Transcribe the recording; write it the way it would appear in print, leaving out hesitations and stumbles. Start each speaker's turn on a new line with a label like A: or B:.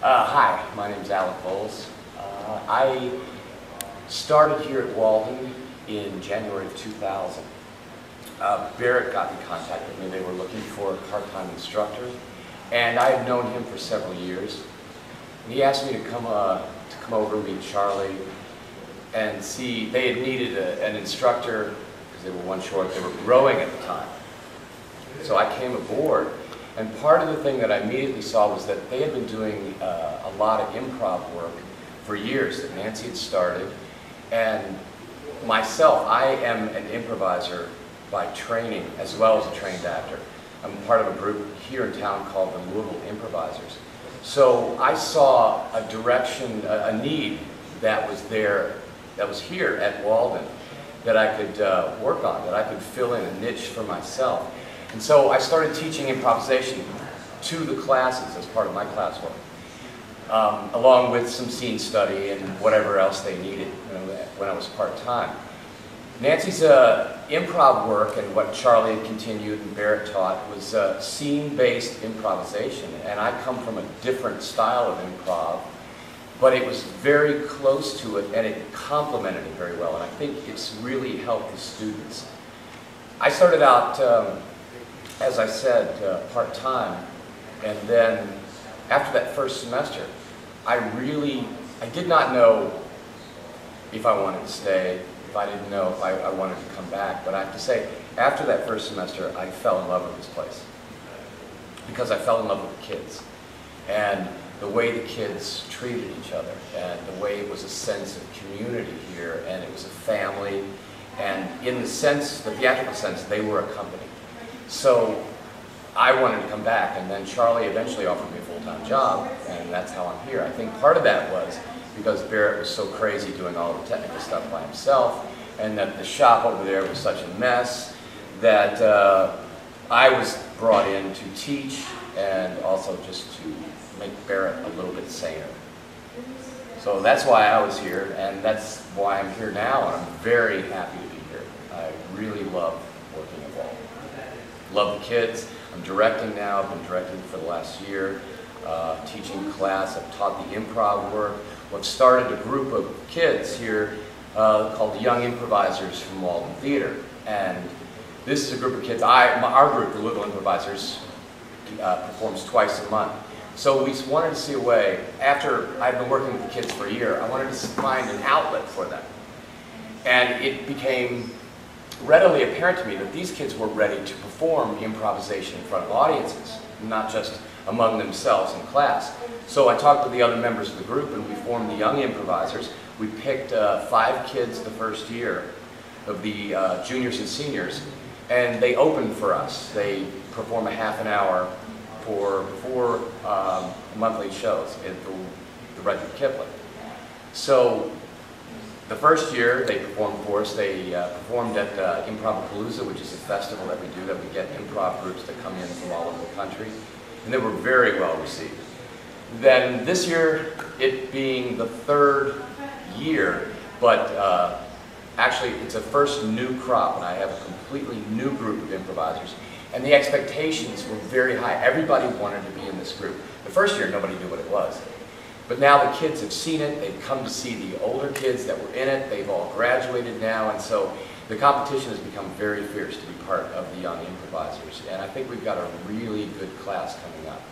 A: Hi, my name is Alec Bowles. I started here at Walden in January of 2000. Barrett got in contact with me. They were looking for a part-time instructor, and I had known him for several years. And he asked me to come over and meet Charlie and see. They had needed an instructor because they were one short. They were growing at the time. So I came aboard. And part of the thing that I immediately saw was that they had been doing a lot of improv work for years that Nancy had started. And myself, I am an improviser by training as well as a trained actor. I'm part of a group here in town called the Louisville Improvisers. So I saw a direction, a need that was there, that was here at Walden, that I could work on, that I could fill in a niche for myself. And so I started teaching improvisation to the classes as part of my classwork, along with some scene study and whatever else they needed when I was part-time. Nancy's improv work and what Charlie had continued and Barrett taught was scene-based improvisation. And I come from a different style of improv, but it was very close to it and it complemented it very well. And I think it's really helped the students. I started out as I said, part-time, and then after that first semester, I did not know if I wanted to stay, if I didn't know if I wanted to come back, but I have to say, after that first semester, I fell in love with this place, because I fell in love with the kids, and the way the kids treated each other, and the way it was a sense of community here, and it was a family, and in the sense, the theatrical sense, they were a company. So I wanted to come back, and then Charlie eventually offered me a full-time job, and that's how I'm here. I think part of that was because Barrett was so crazy doing all the technical stuff by himself, and that the shop over there was such a mess, that I was brought in to teach and also just to make Barrett a little bit saner. So that's why I was here, and that's why I'm here now, and I'm very happy to be here. I really love working at Walden. Love the kids. I'm directing now. I've been directing for the last year, teaching class. I've taught the improv work. We've started a group of kids here called the Young Improvisers from Walden Theater. And this is a group of kids. Our group, the Louisville Improvisers, performs twice a month. So we wanted to see a way, after I've been working with the kids for a year, I wanted to find an outlet for them. And it became readily apparent to me that these kids were ready to perform improvisation in front of audiences, not just among themselves in class. So I talked with the other members of the group and we formed the Young Improvisers. We picked 5 kids the first year of the juniors and seniors, and they opened for us. They perform a half an hour for 4 monthly shows at the Rudyard Kipling. So the first year they performed for us, they performed at Improv-A-Palooza, which is a festival that we do, that we get improv groups to come in from all over the country, and they were very well received. Then this year, it being the 3rd year, but actually it's a first new crop, and I have a completely new group of improvisers, and the expectations were very high. Everybody wanted to be in this group. The first year, nobody knew what it was. But now the kids have seen it, they've come to see the older kids that were in it, they've all graduated now, and so the competition has become very fierce to be part of the Young Improvisers. And I think we've got a really good class coming up.